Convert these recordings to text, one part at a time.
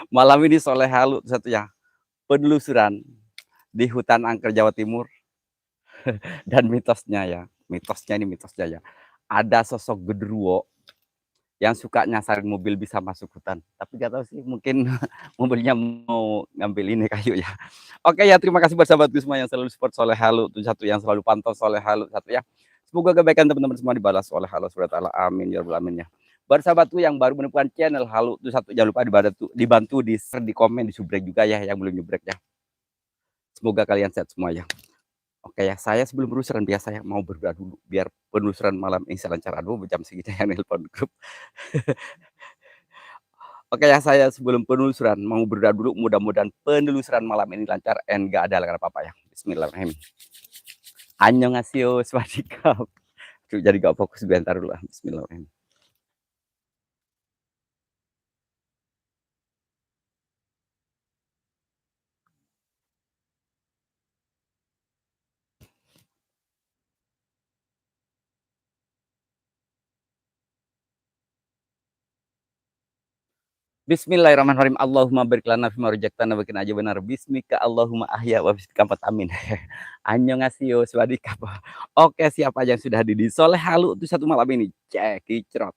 Malam ini Soleh Halu satu ya, penelusuran di hutan angker Jawa Timur dan mitosnya ini mitosnya ya, ada sosok genderuwo yang suka nyasarin mobil bisa masuk hutan. Tapi nggak tahu sih mungkin mobilnya mau ngambil ini kayu ya. Oke ya, terima kasih buat sahabatku semua yang selalu support Soleh Halu tuh satu, yang selalu pantau Soleh Halu satu ya. Semoga kebaikan teman-teman semua dibalas oleh Allah Subhanahu wa taala. Amin ya rabbal alamin ya. Buat sahabatku yang baru menemukan channel Halu tuh satu, jangan lupa dibantu di share, di komen, di subrek juga ya yang belum nyubrek ya. Semoga kalian sehat semua ya. Oke ya, saya sebelum penelusuran biasa ya mau berdoa dulu biar penelusuran malam ini lancar. Aduh, jam segini yang nelpon grup. Oke ya, saya sebelum penelusuran mau berdoa dulu, mudah-mudahan penelusuran malam ini lancar and gak ada halangan apa-apa ya. Bismillahirrahmanirrahim. Annyeonghaseyo, swadikap. Jadi gak fokus bentar dulu lah. Bismillahirrahmanirrahim. Bismillahirrahmanirrahim. Allahumma barik lana fima razaqtana wa qina adzabannar. Bismika Allahumma ahya wa bismika amut. Amin. Annyeonghaseyo, swadikap. Oke, siapa yang sudah hadir di Soleh Halu itu satu malam ini? Cekicrot.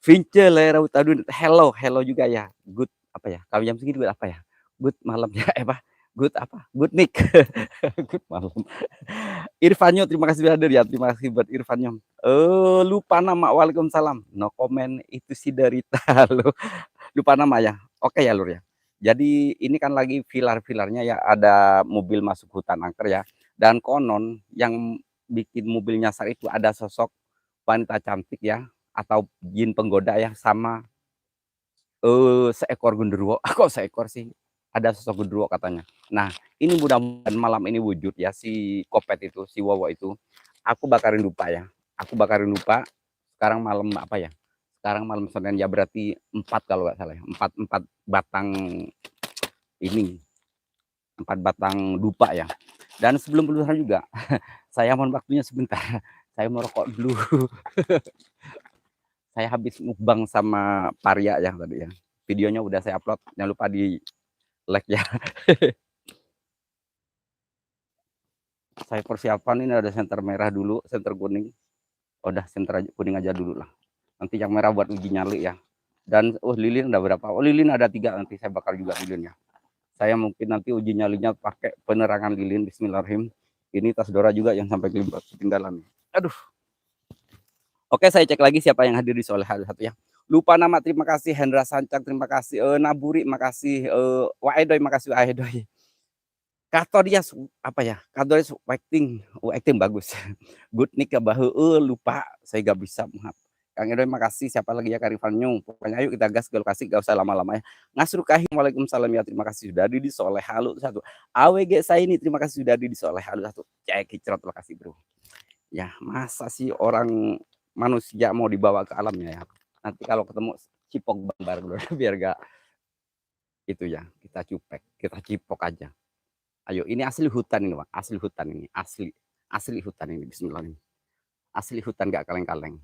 Vince Lerau Tadun. Hello, hello juga ya. Good apa ya? Kalau jam segini good apa ya? Good malam ya. Apa? Good apa? Good Nick. Good malam. Irfanyo, terima kasih sudah hadir ya. Terima kasih buat Irfanyo. Lupa nama. Waalaikumsalam. No comment, itu si derita lo. Lupa nama ya. Oke ya Lur ya. Jadi ini kan lagi filar-filarnya ya, ada mobil masuk hutan angker ya. Dan konon yang bikin mobil nyasar itu ada sosok wanita cantik ya, atau jin penggoda ya, sama seekor genderuwo. Kok seekor sih? Ada sosok genderuwo katanya. Nah, ini mudah-mudahan malam ini wujud ya, si Kopet itu, si Wowo itu. Aku bakarin lupa ya. Aku bakarin lupa. Sekarang malam apa ya? Sekarang malam Senin ya, berarti 4 kalau nggak salah ya. 4 batang ini, 4 batang dupa ya. Dan sebelum penelusuran juga, saya mohon waktunya sebentar. Saya mau rokok dulu. Saya habis mukbang sama Paria ya tadi ya. Videonya udah saya upload, jangan lupa di like ya. Saya persiapan ini ada senter merah dulu, senter kuning. Udah senter aja, kuning aja dulu lah. Nanti yang merah buat uji nyali ya. Dan lilin ada berapa? Oh, lilin ada 3, nanti saya bakar juga lilinnya. Saya mungkin nanti uji nyalinya pakai penerangan lilin. Bismillahirrahmanirrahim. Ini tas Dora juga yang sampai ketinggalan. Aduh. Oke, saya cek lagi siapa yang hadir di Soleh Halu satu ya. Lupa nama, terima kasih Hendra Sancak, terima kasih Naburi, makasih Waedoy, makasih Waedoy. Katorias apa ya? Katorias acting, acting bagus. Good nih ke bahu, lupa saya gak bisa maaf. Kang Edoy makasih, siapa lagi ya, Karifanyu. Pokoknya ayo kita gas ke lokasi, gak usah lama-lama ya. Ngasru Kahim, waalaikumsalam ya, terima kasih sudah hadir di Soleh Halu satu. AWG saya ini terima kasih sudah hadir di Soleh Halu satu. Cek hicrot lokasi bro. Ya masa sih orang manusia mau dibawa ke alamnya ya. Nanti kalau ketemu cipok bang bro, biar gak itu ya, kita cupek, kita cipok aja. Ayo, ini asli hutan ini, Pak. Asli hutan ini, asli hutan ini. Bismillah ini. Asli hutan gak kaleng-kaleng.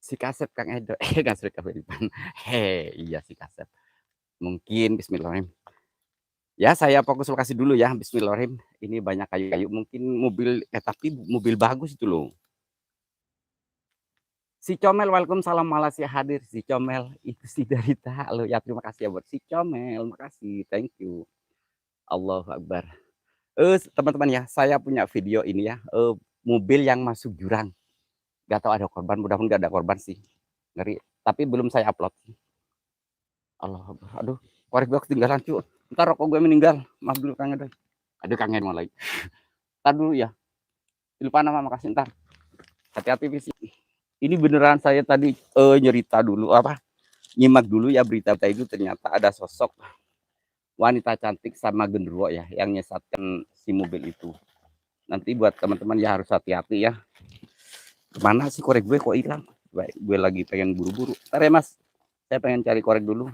Si Kasep Kang Edo, Kasep Kang. Iya si Kasep. Mungkin Bismillahirrahmanirrahim. Ya, saya fokus lokasi dulu ya. Bismillahirrahmanirrahim. Ini banyak kayu-kayu, mungkin mobil, tapi mobil bagus itu loh. Si Comel, waalaikumsalam, Malaysia hadir. Si Comel itu si Darita lo ya, terima kasih ya buat si Comel, makasih, thank you. Allahu Akbar. Teman-teman ya, saya punya video ini ya, mobil yang masuk jurang. Gak tahu ada korban, mudah-mudahan gak ada korban sih. Ngeri, tapi belum saya upload. Allah Akbar. Aduh, korek gue ketinggalan cuy. Ntar rokok gue meninggal. Maaf dulu Kang Edoy. Aduh Kang Edoy lagi. Ntar dulu ya. Lupa nama, makasih ntar. Hati-hati visi. Ini beneran saya tadi nyerita dulu apa? Nyimak dulu ya berita itu, ternyata ada sosok wanita cantik sama genderuwo ya yang nyesatkan si mobil itu. Nanti buat teman-teman ya harus hati-hati ya. Kemana sih korek gue kok hilang? Gue lagi pengen buru-buru. Ntar ya Mas, saya pengen cari korek dulu.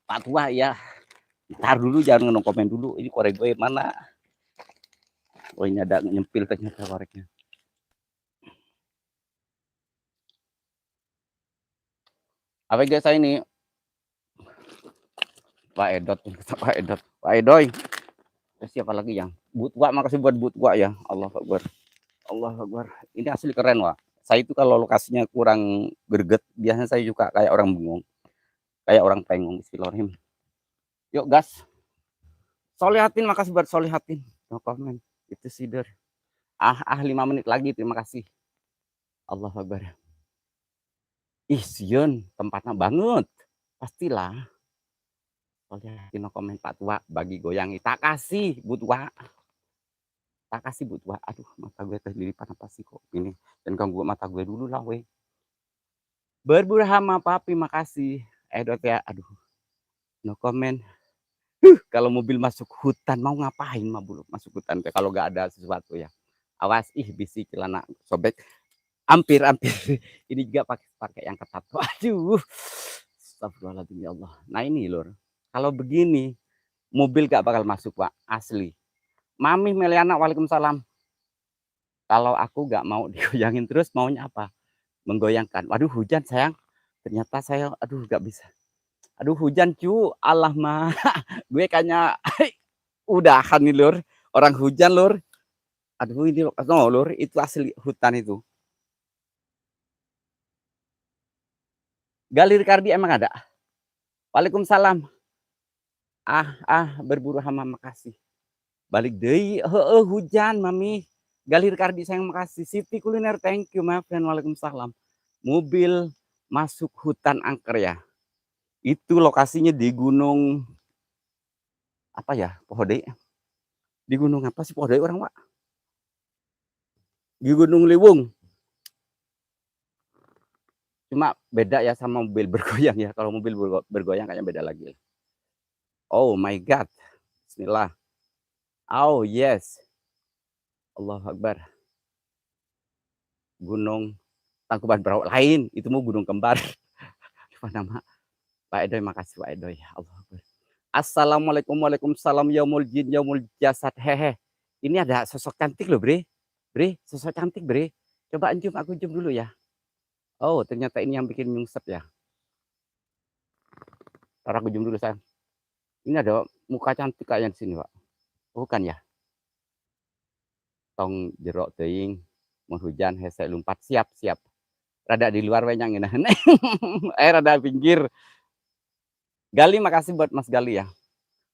Pak Tua ya, ntar dulu jangan komen dulu. Ini korek gue mana? Oh ini ada nyempil ternyata koreknya. Apa guys saya ini Pak Edot, Pak Edot, Pak Edoy. Terus siapa lagi yang Butwa, makasih buat Butwa ya. Allah Akbar. Allah Akbar. Ini asli keren, Wak. Saya itu kalau lokasinya kurang greget, biasanya saya juga kayak orang bengong, kayak orang pengung. Bismillahirrahmanirrahim. Yuk gas. Solihatin, makasih buat Solihatin. No comment. Itu sider. 5 menit lagi, terima kasih. Allah Akbar. Ih, Sion, tempatnya banget. Pastilah. Solihatin no comment Pak Tua, bagi goyangi. Tak kasih, Butwa. Tak kasih Butwa. Aduh, mata gue terlilipan apa sih kok ini. Dan ganggu mata gue dulu lah, weh. Berburhama papi, makasih. Edot ya, aduh. No comment. Kalau mobil masuk hutan mau ngapain mah bulu masuk hutan kalau nggak ada sesuatu ya. Awas, bisik celana sobek. Hampir ini juga pakai yang ketat. Aduh. Astagfirullahaladzim ya Allah. Nah ini lur, kalau begini mobil gak bakal masuk Pak, asli. Mami Meliana, waalaikumsalam. Kalau aku gak mau digoyangin terus, maunya apa? Menggoyangkan. Waduh hujan sayang. Ternyata saya, aduh gak bisa. Aduh hujan cu, Allah mah. Gue kayaknya udahan nih lur. Orang hujan lur. Aduh ini no, lur, itu asli hutan itu. Galir Kardi emang ada? Waalaikumsalam. Berburu hama, makasih. Balik deh, hujan mami. Galir Kardi sayang, makasih. Siti Kuliner, thank you my friend. Waalaikumsalam. Mobil masuk hutan angker ya. Itu lokasinya di gunung apa ya? Pohode. Di gunung apa sih Pohode orang Pak? Di Gunung Liwung. Cuma beda ya sama mobil bergoyang ya. Kalau mobil bergoyang kayaknya beda lagi. Oh my God. Bismillah. Oh yes. Allahu Akbar. Gunung Tangkuban Perahu lain. Itu mau gunung kembar. Apa nama? Pak Edoy, makasih Pak Edoy. Allah Akbar. Assalamualaikum, waalaikumsalam, yaumul jin, yaumul jasad. Hehe. Ini ada sosok cantik loh, Bre. Bre, sosok cantik, Bre. Coba cium, aku cium dulu ya. Oh, ternyata ini yang bikin nyungsep ya. Ntar aku cium dulu, sayang. Ini ada muka cantik kayak di sini, Pak. Bukan ya? Tong jerok teuing, mun hujan hese lumpat, siap. Rada di luar we nyang ngeunaheun. Rada pinggir. Gali, makasih buat Mas Gali ya.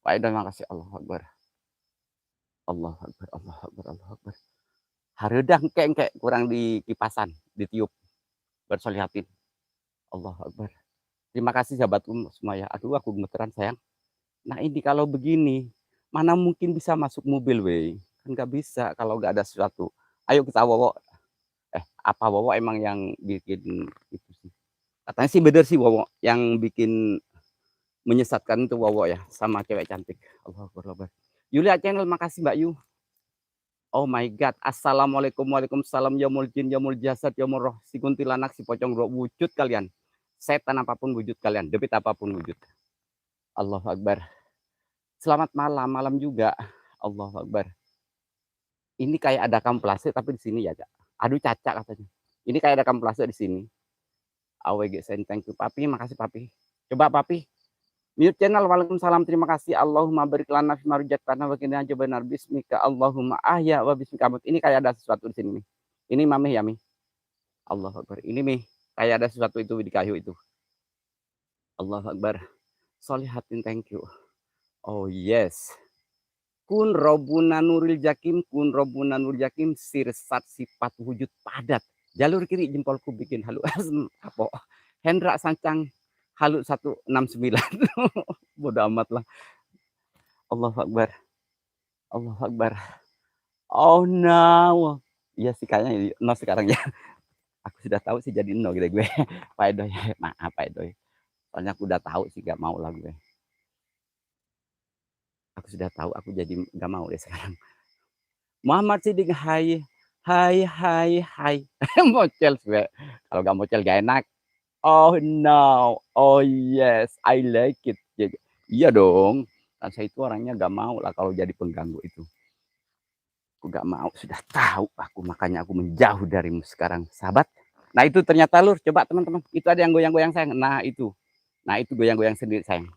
Pak Edoy, makasih. Allah Akbar. Allah Akbar, Allah Akbar, Allah Akbar. Hareudang kengke kurang di kipasan, ditiup. Bersolihatin. Allah Akbar. Terima kasih sahabatku semua ya. Aduh, aku gemeteran sayang. Nah ini kalau begini, mana mungkin bisa masuk mobil weh. Kan gak bisa kalau gak ada sesuatu. Ayo kita Wowo. Apa Wowo emang yang bikin itu sih? Katanya sih bener sih Wowo. Yang bikin menyesatkan itu Wowo ya. Sama cewek cantik. Allah Akbar. Yulia Channel, makasih Mbak Yu. Oh my God. Assalamualaikum, waalaikumsalam, yaumul jin, yaumul jasad, yaumul roh. Si kuntilanak, si pocong roh. Wujud kalian. Setan apapun wujud kalian. Debit apapun wujud. Allahu Akbar. Selamat malam, malam juga. Allahu Akbar. Ini kayak ada kamuflase tapi di sini ya, Cak. Aduh Caca katanya. Ini kayak ada kamuflase di sini. AWG sen, thank you Papi, makasih Papi. Coba Papi. Mute channel, waalaikumsalam, terima kasih. Allahumma barik lana fi marujat kana wa qina benar bismika Allahumma ahya wa bismika amut. Ini kayak ada sesuatu di sini nih. Ini Mami ya Mi. Allahu Akbar. Ini Mi, kayak ada sesuatu itu di kayu itu. Allahu Akbar. Solihatin, thank you. Oh yes. Kun robuna nuril jakim, kun robuna nuril jakim, sirsat sifat wujud padat. Jalur kiri jempolku bikin halu. Apa? Hendra Sancang halu 169. Bodoh amat lah. Allahu Akbar. Allahu Akbar. Oh no. Iya sih kayaknya no sekarang ya. Aku sudah tahu sih jadi no gitu gue. Pak Edoy, maaf Pak Edoy. Soalnya aku udah tahu sih gak mau lah gue. Aku sudah tahu, aku jadi gak mau deh sekarang. Muhammad Siddiq, hai. Mocel gue. Kalau gak mocel gak enak. Oh no. Oh yes, I like it. Iya dong. Dan saya itu orangnya gak mau lah kalau jadi pengganggu itu. Aku gak mau, sudah tahu aku, makanya aku menjauh darimu sekarang, sahabat. Nah itu ternyata lur, coba teman-teman, itu ada yang goyang-goyang sayang. Nah itu goyang-goyang sendiri sayang.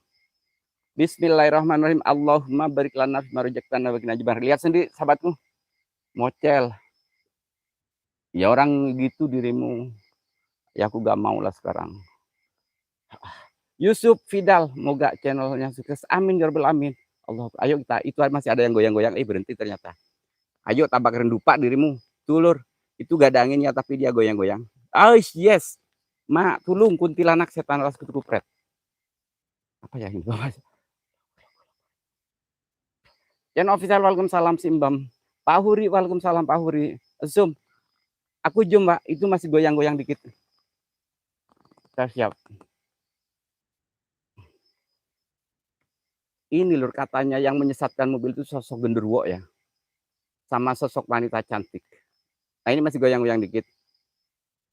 Bismillahirrahmanirrahim. Allahumma barik lana fima razaqtana wa qina adzabannar. Lihat sendiri sahabatku, mocel. Ya orang gitu dirimu. Ya aku gak mau lah sekarang. Yusuf Fidal, moga channelnya sukses. Amin ya rabbal alamin. Allah, ayo kita, itu masih ada yang goyang-goyang. Berhenti ternyata. Ayo tabak rendupa dirimu. Tulur, itu gak ada anginnya tapi dia goyang-goyang. Oh yes. Mak, tulung kuntilanak setan ras ketupret. Apa ya ini? Channel official, waalaikumsalam Simbam. Pak Huri, waalaikumsalam Pak Huri. Zoom. Aku zoom, Mbak. Itu masih goyang-goyang dikit. Saya siap. Ini lur katanya yang menyesatkan mobil itu sosok genderuwo ya. Sama sosok wanita cantik. Nah ini masih goyang-goyang dikit.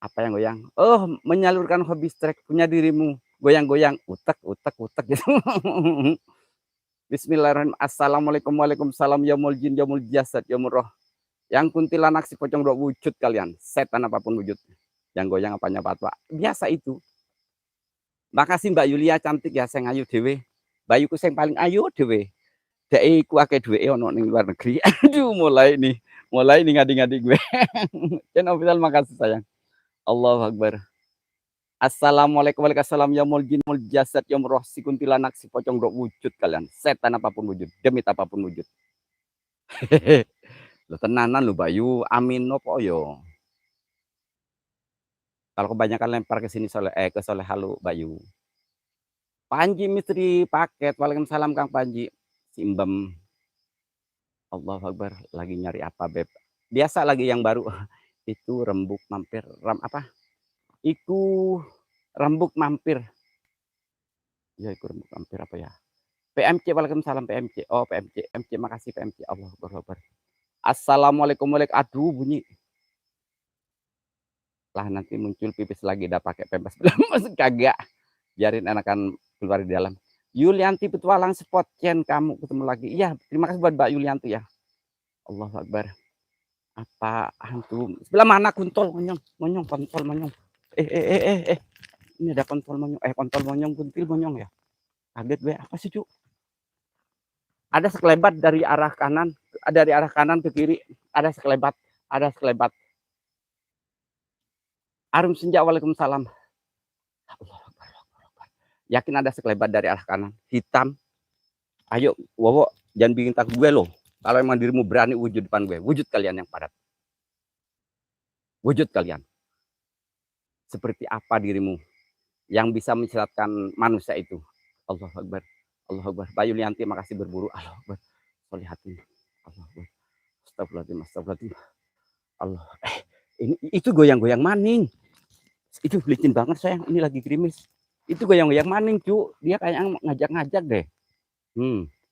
Apa yang goyang? Oh, menyalurkan hobi strek punya dirimu. Goyang-goyang. Utek, utek, utek gitu. Bismillahirrahmanirrahim. Assalamualaikum, waalaikumsalam. Yaumul jin, yaumul jasad, yaumul roh. Yang kuntilanak si pocong dua wujud kalian. Setan apapun wujud. Yang goyang apanya patwa. Biasa itu. Makasih Mbak Yulia cantik ya, saya ayu dewe. Bayuku yang paling ayu dewe. Dek ku akeh duwe ono ning luar negeri. Aduh, mulai nih ngadi-ngadi gue. Channel official, makasih sayang. Allahu Akbar. Assalamualaikum warahmatullahi wabarakatuh. Yaumul jin, yaumul jasad, yaumul roh, si kuntilanak, si pocong dok wujud kalian. Setan apapun wujud, demit apapun wujud. Lo tenanan lo Bayu, amin nopo yo. Kalau kebanyakan lempar ke sini ke soleh halu Bayu. Panji Misteri Paket, waalaikumsalam Kang Panji. Simbem. Allahu Akbar, lagi nyari apa beb? Biasa lagi yang baru. Itu rembuk mampir, apa? Iku rembuk mampir. Ya, iku rembuk mampir apa ya? PMC, waalaikumsalam PMC. Oh, PMC, PMC, makasih PMC. Allah Akbar. Assalamualaikum warahmatullahi. Aduh, bunyi. Lah nanti muncul pipis lagi, udah pakai pempes belum? Kagak. Biarin anakan keluar di dalam. Yulianti Petualang Spot, Chen, kamu ketemu lagi. Iya, terima kasih buat Mbak Yulianti ya. Allahu Akbar. Apa hantu? Sebelah mana kontol monyong? Monyong, kontol monyong. Ini ada kontol monyong. Kontol monyong, kuntil monyong ya. Kaget gue, apa sih, Cuk? Ada sekelebat dari arah kanan, dari arah kanan ke kiri, ada sekelebat. Arum senja, waalaikumsalam. Yakin ada sekelebat dari arah kanan, hitam. Ayo, Wowo, jangan bikin takut gue loh. Kalau emang dirimu berani wujud depan gue, wujud kalian yang padat. Wujud kalian. Seperti apa dirimu yang bisa mencelatkan manusia itu? Allahu Akbar. Allahu Akbar. Bayu Lianti, makasih berburu. Allahu Akbar. Solihatin. Allahu Akbar. Astagfirullahaladzim. Allah. Ini itu goyang-goyang maning. Itu licin banget sayang. Ini lagi gerimis. Itu goyang-goyang maning, cu. Dia kayak ngajak-ngajak deh.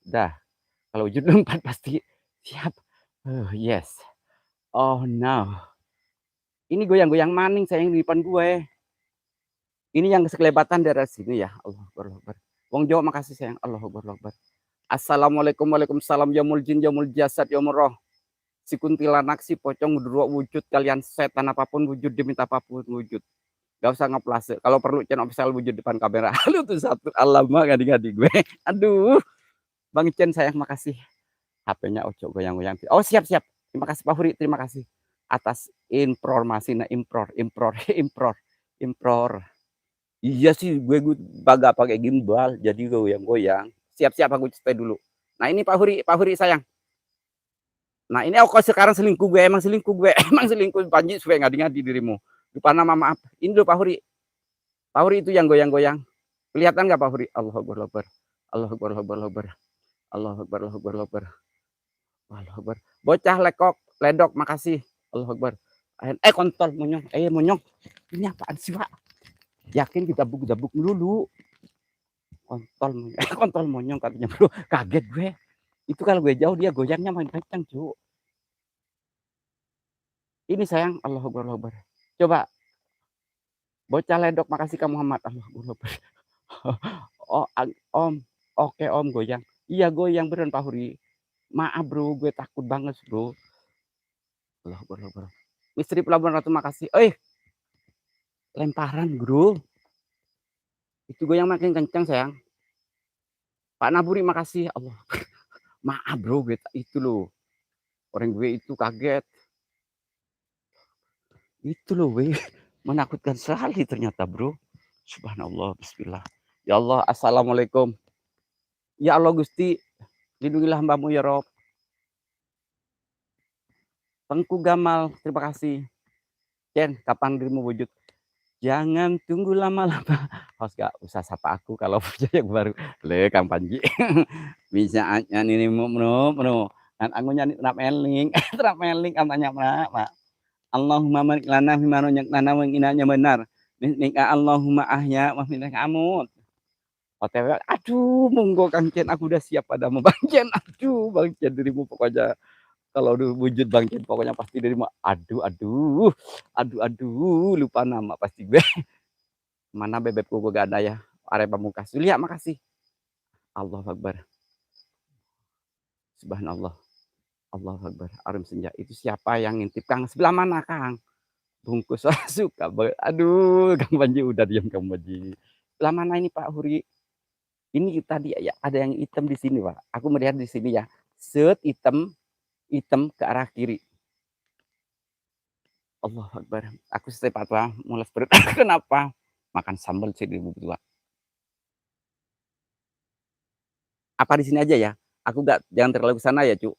Dah. Kalau wujud lompat pasti siap. Yes. Oh no. Ini goyang-goyang maning sayang di depan gue. Ini yang sekelebatan dari sini ya. Allah Akbar. Wong Jawa, makasih sayang. Allah Akbar. Assalamualaikum, waalaikumsalam. Yaumul jin, yaumul jasad, yaumul roh. Si kuntilanak, si pocong, dua wujud kalian. Setan apapun wujud, diminta apapun wujud. Gak usah ngeplase. Kalau perlu channel official wujud depan kamera. Lu tuh satu alamak ngadi-ngadi gue. Aduh. Bang Chen sayang, makasih. HP-nya ojo goyang-goyang. Oh siap. Terima kasih Pak Huri, terima kasih atas informasinya. Impror. Iya sih, gue bagak pakai gimbal, jadi goyang-goyang. Siap-siap aku stay dulu. Nah ini Pak Huri sayang. Nah ini aku sekarang selingkuh gue, emang selingkuh Panji supaya ngadi-ngadi dirimu. Lupa nama, maaf. Ini dulu Pak Huri. Pak Huri itu yang goyang-goyang. Kelihatan nggak Pak Huri? Allahu Akbar. Allahu Akbar. Bocah ledok, makasih. Allahu Akbar. Kontol monyong. Monyong. Ini apaan sih Pak? Yakin kita dabuk dulu. Kontol monyong katanya bro. Kaget gue. Itu kalau gue jauh dia goyangnya main kencang, cu. Ini sayang. Allahu Akbar. Coba. Bocah ledok, makasih Kak Muhammad. Allahu Akbar. Oh, Om. Oke Om, goyang. Iya goyang beneran Pak Huri. Maaf bro, gue takut banget bro. Allahu Akbar. Misteri Pelabuhan Ratu, makasih. lemparan bro, itu goyang makin kencang sayang. Pak Naburi makasih, Allah. Maaf bro, itu loh, orang gue itu kaget. Itu loh gue, menakutkan sekali ternyata bro. Subhanallah, bismillah. Ya Allah, assalamualaikum. Ya Allah Gusti, lindungilah hambamu ya Rob. Tengku Gamal, terima kasih. Jen, kapan dirimu wujud? Jangan tunggu lama-lama. Host gak usah sapa aku kalau punya yang baru. Le, Kang Panji. Bisa aja nih menu. Dan aku nyanyi trap meling. Trap meling katanya, Mak. Allahumma marik lana fima rojakna wa inanya benar. Bismika Allahumma ahya wa fina kamu. OTW, aduh, monggo Kang Cen, aku udah siap padamu Bang Cen. Aduh, Bang Cen dirimu pokoknya kalau udah wujud Bang Cen pokoknya pasti dirimu. Aduh, lupa nama pasti gue. Mana bebekku gue gak ada ya. Are Pamungkas. Lihat makasih. Allah Akbar. Subhanallah. Allah Akbar. Arum senja. Itu siapa yang ngintip Kang? Sebelah mana Kang? Bungkus suka banget. Aduh, Kang Panji udah diam Kang Panji. Sebelah mana ini Pak Huri? Ini tadi ya ada yang hitam di sini Pak. Aku melihat di sini ya. Set hitam ke arah kiri. Allah Akbar. Aku setiap apa mulas perut. Kenapa? Makan sambal sih di berdua. Apa di sini aja ya? Aku gak jangan terlalu ke sana ya, Cuk.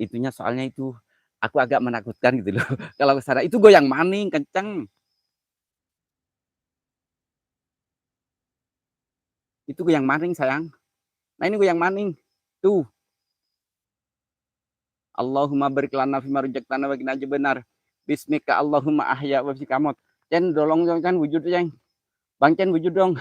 Itunya soalnya itu aku agak menakutkan gitu loh. Kalau ke sana itu goyang maning kenceng. Itu goyang maning sayang. Nah ini goyang maning. Tuh. Allahumma barik lana fima rajaqtana wa qina benar. Bismika Allahumma ahya wa bikamot. Cen dolong kan wujud Ceng. Bang Cen wujud dong.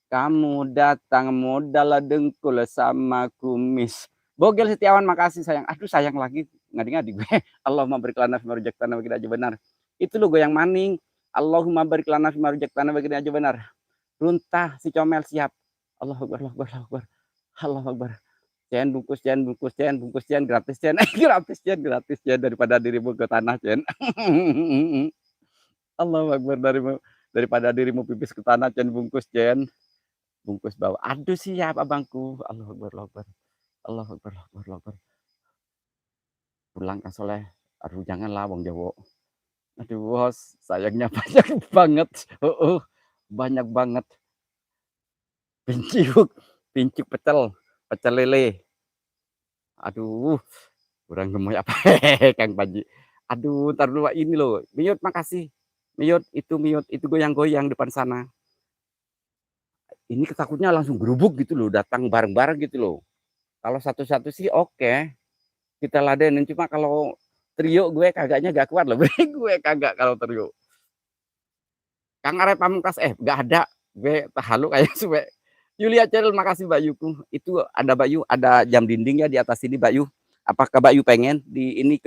Kamu datang modal dengkul sama kumis. Bogel Setiawan makasih sayang. Aduh sayang lagi ngadi-ngadi gue. Allahumma barik lana fima rajaqtana wa qina benar. Itu lo goyang maning. Allahumma barik lana fima rajaqtana wa qina benar. Runtah si comel siap. Allahu Akbar, Allahu Akbar, Allahu Akbar. Allahu Akbar. Bungkus Cen, gratis Cen. Gratis Cen daripada dirimu ke tanah Cen. Allahu Akbar daripada dirimu pipis ke tanah Cen bungkus Cen. Bungkus bawa. Aduh siap abangku. Allahu Akbar, Allahu Akbar. Allahu Akbar, Allahu Akbar, Allahu Akbar. Pulang Kang Soleh. Aduh janganlah wong Jawa. Aduh bos, sayangnya banyak banget. Banyak banget. Pincuk pecel lele. Aduh, kurang gemoy apa Kang Panji. Aduh, ntar dulu ini loh. Miot makasih. Miot itu goyang-goyang depan sana. Ini ketakutnya langsung gerubuk gitu loh, datang bareng-bareng gitu loh. Kalau satu-satu sih oke. Kita ladenin cuma kalau trio gue kagaknya gak kuat loh. Gue kagak kalau trio. Kang Arep Pamungkas gak ada. Gue halu kayak suwe. Yulia Ceril makasih Mbak Yuku. Itu ada Mbak Yu, ada jam dinding ya di atas sini Mbak Yu. Apakah Mbak Yu pengen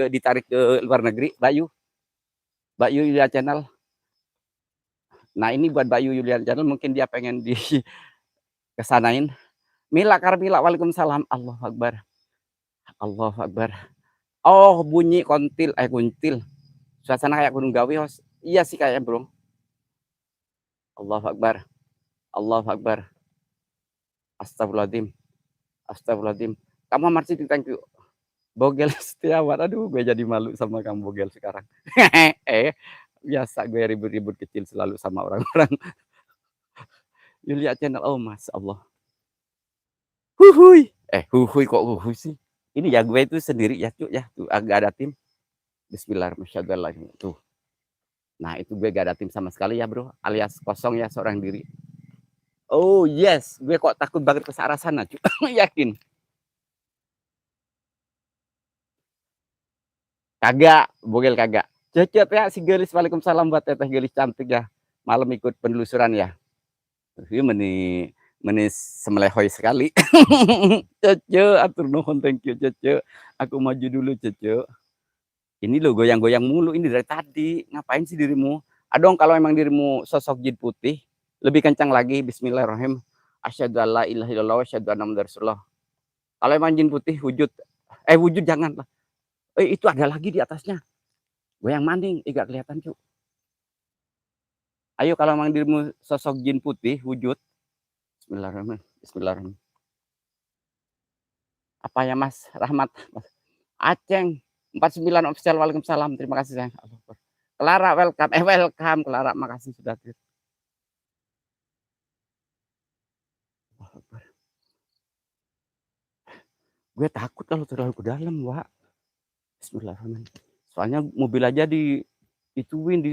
ditarik ke luar negeri, Mbak Yu? Mbak Yu Yulia Channel. Nah, ini buat Mbak Yu Yulia Channel mungkin dia pengen di kesanain. Mila Karmila, Waalaikumsalam. Allahu Akbar. Allahu Akbar. Oh, bunyi kuntil. Suasana kayak Gunung Gawi, Hos. Iya sih kayak, Bro. Allahu Akbar. Allahu Akbar. Astagfirullahaladzim. Astagfirullahaladzim. Kamu Marci, thank you. Bogel Setiawan. Aduh, gue jadi malu sama kamu Bogel sekarang. Biasa gue ribut-ribut kecil selalu sama orang-orang. Yulia Channel. Oh, Mas Allah. Huhui. Huhui kok huhui sih? Ini ya gue itu sendiri ya, Cuk ya. Tuh agak ada tim. Bismillahirrahmanirrahim. Tuh. Nah, itu gue gak ada tim sama sekali ya, Bro. Alias kosong ya, seorang diri. Oh, yes. Gue kok takut banget ke arah sana, Cuk. Yakin. Kagak, Bogel kagak. Cecep ya si Gelis. Waalaikumsalam buat Teteh Gelis cantik ya. Malam ikut penelusuran ya. Ini meni semelehoy sekali. Cece, atur nuhun, thank you Cece. Aku maju dulu Cece. Ini lo goyang-goyang mulu ini dari tadi. Ngapain sih dirimu? Adong kalau emang dirimu sosok jin putih, lebih kencang lagi. Bismillahirrahmanirrahim. Asyhadu alla ilaha illallah wa asyhadu anna muhammadar rasulullah. Kalau emang jin putih wujud. Wujud jangan lah. Itu ada lagi di atasnya. Goyang maning, gak kelihatan Cuk. Ayo kalau memang dirimu sosok jin putih, wujud. Bismillahirrahmanirrahim. Bismillahirrahmanirrahim. Apa ya Mas Rahmat? Aceng 49 official, waalaikumsalam. Terima kasih sayang. Clara welcome. Welcome Clara, makasih sudah hadir. Gue takut kalau terlalu ke dalam, Wak. Bismillahirrahmanirrahim. Soalnya mobil aja ituin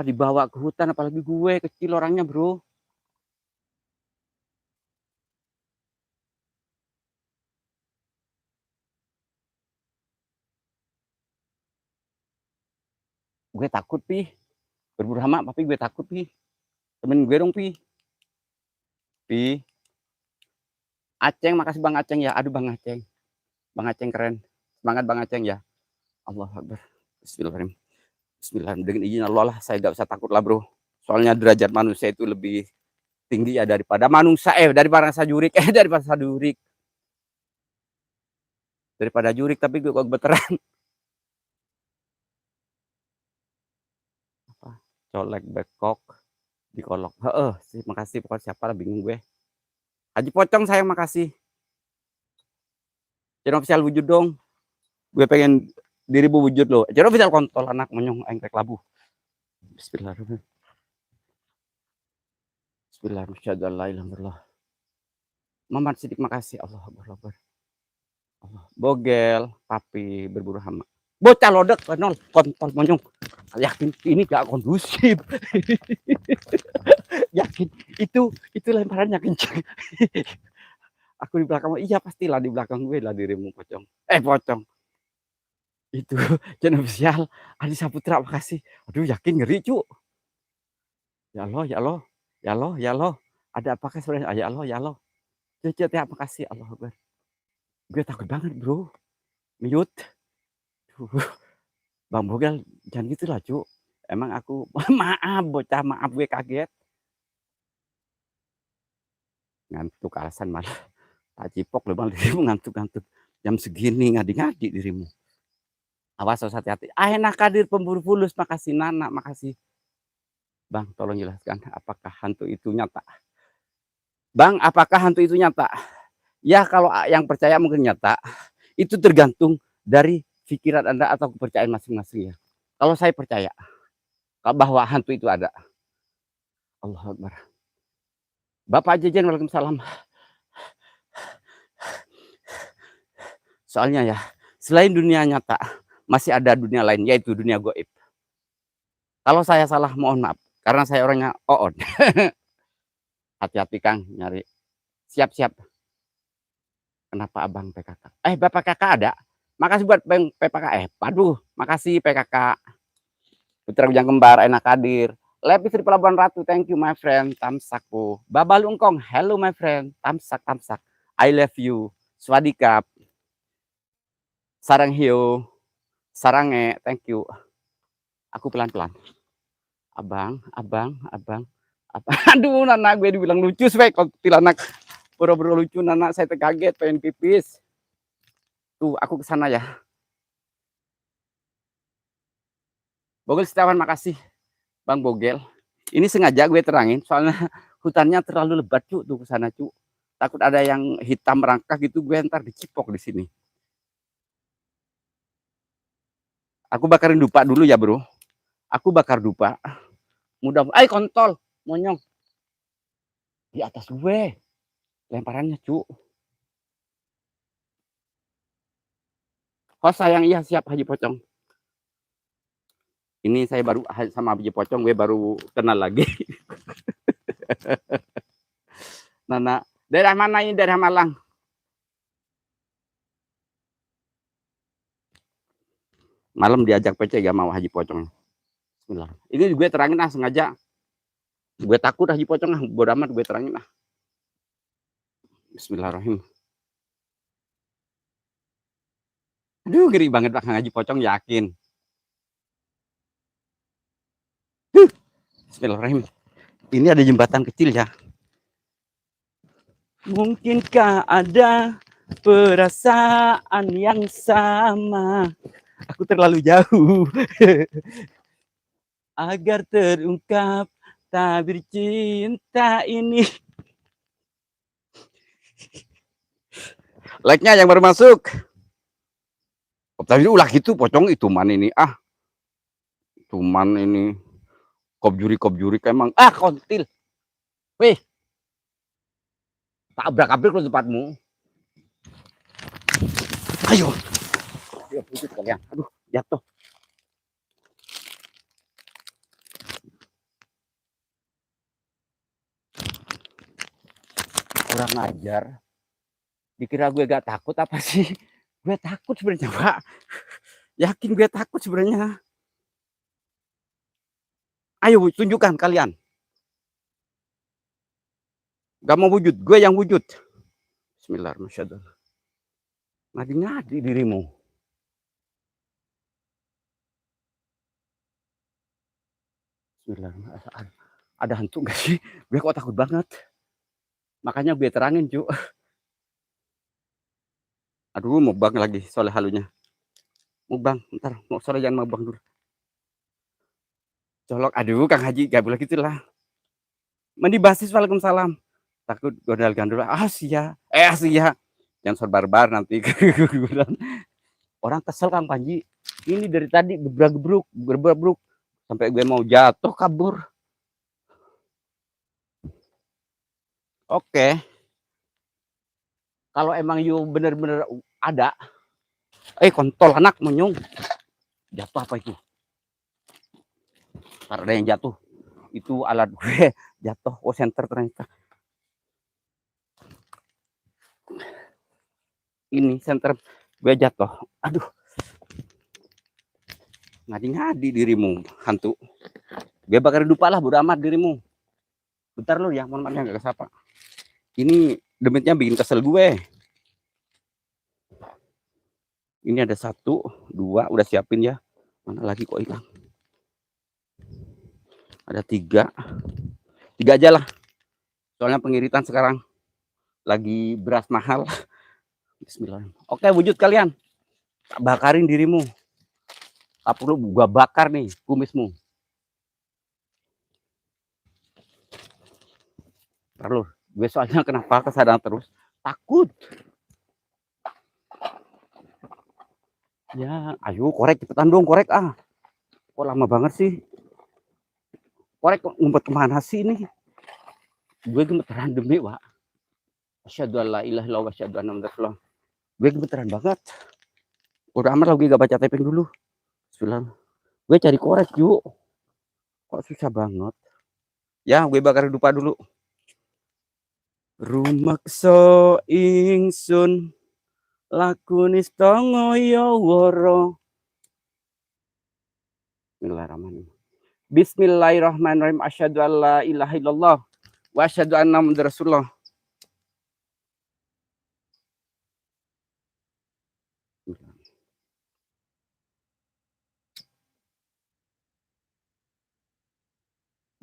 dibawa ke hutan, apalagi gue kecil orangnya, Bro. Gue takut, Pi. Berburu hama, tapi gue takut, Pi. Temen gue dong, Pi. Pi. Aceng, makasih Bang Aceng ya. Aduh Bang Aceng. Bang Aceng keren. Semangat Bang Aceng ya. Allah Akbar. Bismillahirrahmanirrahim. Bismillahirrahmanirrahim. Dengan izin Allah lah, saya gak usah takut lah, Bro. Soalnya derajat manusia itu lebih tinggi ya daripada manusia, daripada sajurik, daripada sajurik. Daripada jurik, tapi gue kok veteran. Colek bekok dikolok. Sih, makasih pokoknya siapa lah, bingung gue. Haji Pocong sayang, makasih. Channel official wujud dong. Gue pengen dirimu wujud loh. Channel official kontol anak monyong engkrek labu. Bismillahirrahmanirrahim. Bismillahirrahmanirrahim. Mamat Sidik makasih. Allah Akbar. Allah. Bogel, papi berburu hama. Bocah lodek, nol, kontol monyong. Yakin ini gak kondusif. Yakin itu lemparannya kencang. Aku di belakang, iya pastilah di belakang gue lah dirimu pocong. Pocong. Itu channel official Adi Saputra, makasih. Aduh, yakin ngeri, cu. Ya Allah, ya Allah. Ya Allah, ya Allah. Ada apakah sebenarnya? Ya Allah, ya Allah. Cucu ya, makasih. Allah Akbar. Gue takut banget, Bro. Mute. Bang Bogel, jangan gitu lah, cu. Emang aku, maaf, bocah, maaf, gue kaget. Ngantuk alasan malah. Pak Cipok lu bang, dirimu ngantuk-ngantuk. Jam segini ngadi-ngadi dirimu. Awas, hati-hati. Enak hadir pemburu fulus, makasih Nana, makasih. Bang, tolong jelaskan, apakah hantu itu nyata? Bang, apakah hantu itu nyata? Ya, kalau yang percaya mungkin nyata. Itu tergantung dari pikiran Anda atau kepercayaan masing-masing ya. Kalau saya percaya bahwa hantu itu ada. Allah Akbar. Bapak Jejen, waalaikumsalam. Soalnya ya, selain dunia nyata, masih ada dunia lain, yaitu dunia goib. Kalau saya salah, mohon maaf. Karena saya orangnya oon. Hati-hati Kang, nyari. Siap-siap. Kenapa abang PKK? Bapak kakak ada? Makasih buat PKK. Waduh, makasih PKK. Putra Bujang Kembar, enak hadir. Lepis di Pelabuhan Ratu, thank you my friend. Tamsaku. Babal Ungkong, hello my friend. Tamsak. I love you. Swadikap. Sarang hiu. Sarange, thank you. Aku pelan-pelan. Abang. Aduh, Nana gue dibilang lucu sih, kuntilanak. Buru-buru lucu, Nana, saya terkaget, pengen pipis. Tuh, aku kesana ya. Bogel Setiawan, makasih. Bang Bogel. Ini sengaja gue terangin, soalnya hutannya terlalu lebat, cu, tuh kesana, cu. Takut ada yang hitam merangkak gitu, gue ntar dicipok di sini. Aku bakarin dupa dulu ya, bro. Aku bakar dupa. Mudah, kontol, monyong. Di atas gue. Lemparannya, cu. Oh sayang, iya siap Haji Pocong. Ini saya baru sama Haji Pocong, gue baru kenal lagi. Nana, daerah mana ini? Daerah Malang. Malam diajak PC gak mau Haji Pocong. Bismillah. Ini gue terangin sengaja. Gue takut Haji Pocong, bodo amat gue terangin . Bismillahirrahmanirrahim. Aduh, ngeri banget Bang Haji Pocong, yakin. Bismillahirrahmanirrahim. Ini ada jembatan kecil ya. Mungkinkah ada perasaan yang sama? Aku terlalu jauh. Agar terungkap tabir cinta ini. Like-nya yang baru masuk. Tapi ulah gitu pocong itu man ini cuman ini kop juri emang kontil. Weh. Tabrak-abrik lu tempatmu. Ayo. Ayo putih kalian. Aduh, jatuh. Kurang ajar. Dikira gue gak takut apa sih? Gue takut sebenarnya, Pak. Yakin gue takut sebenarnya. Ayo tunjukkan kalian. Gak mau wujud, gue yang wujud. Bismillahirrahmanirrahim. Ngadi-ngadi dirimu. Bismillahirrahmanirrahim. Ada hantu gak sih? Gue kok takut banget. Makanya gue terangin, cu. Aduh, mukbang lagi soalnya halunya. Mukbang, ntar mau sore jangan mukbang dulu. Colok, aduh Kang Haji, gak boleh gitu lah. Mandi basis, waalaikumsalam. Takut godal gandul, Asia. Jangan barbar nanti. Orang kesel Kang Panji. Ini dari tadi gebrak-gebruk. Sampai gue mau jatuh, kabur. Oke. Kalau emang you bener-bener ada. Kontol anak menyung. Jatuh apa itu? Karena ada yang jatuh. Itu alat gue jatuh. Oh, center ternyata. Ini center gue jatuh. Aduh. Ngadi-ngadi dirimu, hantu. Gue bakar dupa lah, bodo amat dirimu. Bentar lu ya, mohon maaf ya gak kesapa. Ini demitnya bikin kesel gue. Ini ada 1, 2, udah siapin ya. Mana lagi kok hilang? Ada 3. 3 aja lah. Soalnya pengiritan sekarang lagi beras mahal. Bismillahirrahmanirrahim. Oke, wujud kalian. Bakarin dirimu. Tak perlu gua bakar nih kumismu. Taruh, gue soalnya kenapa kesadaran terus? Takut. Ya, ayo korek cepetan dong, korek Kok lama banget sih? Korek ngumpet kemana sih ini? Gue gemeteran demi, Pak. Asyhadu alla ilaha illallah wa asyhadu anna muhammadar rasulullah. Gue gemeteran banget. Udah amat lagi gak baca taping dulu. Bismillah. Gue cari korek, yuk. Kok susah banget. Ya, gue bakar dupa dulu. Rumakso ingsun lakunis tongo ya woro. Bismillahirrahmanirrahim. Bismillahirrahmanirrahim. Asyhadu alla ilaha illallah wa asyhadu anna muhammadar rasulullah.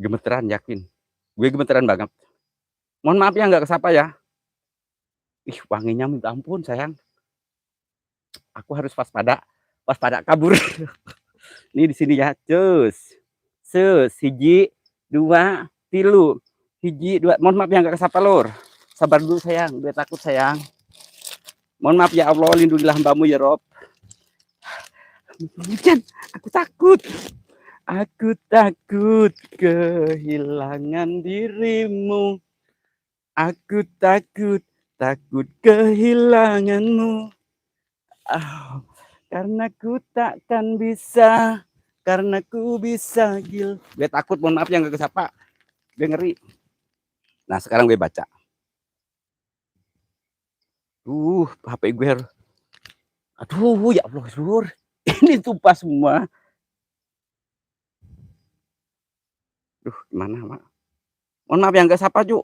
Gemeteran yakin. Gue gemeteran banget. Mohon maaf ya nggak kesapa ya. Wanginya minta ampun sayang. Aku harus waspada kabur. Ini di sini ya, cus. Hiji, 2, 3. Hiji, 2. Mohon maaf ya nggak kesapa lur. Sabar dulu sayang, gue takut sayang. Mohon maaf ya Allah, lindungilah hambamu ya Rob. Hujan, aku takut. Aku takut kehilangan dirimu. Aku takut kehilanganmu. Karena ku takkan bisa. Karena ku bisa gil. Gue takut, mohon maaf ya nggak kesapa. Gue ngeri. Nah sekarang gue baca. HP gue. Aduh ya Allah Sur. Ini tumpah semua. Gimana Mak? Mohon maaf yang gak sapa Ju.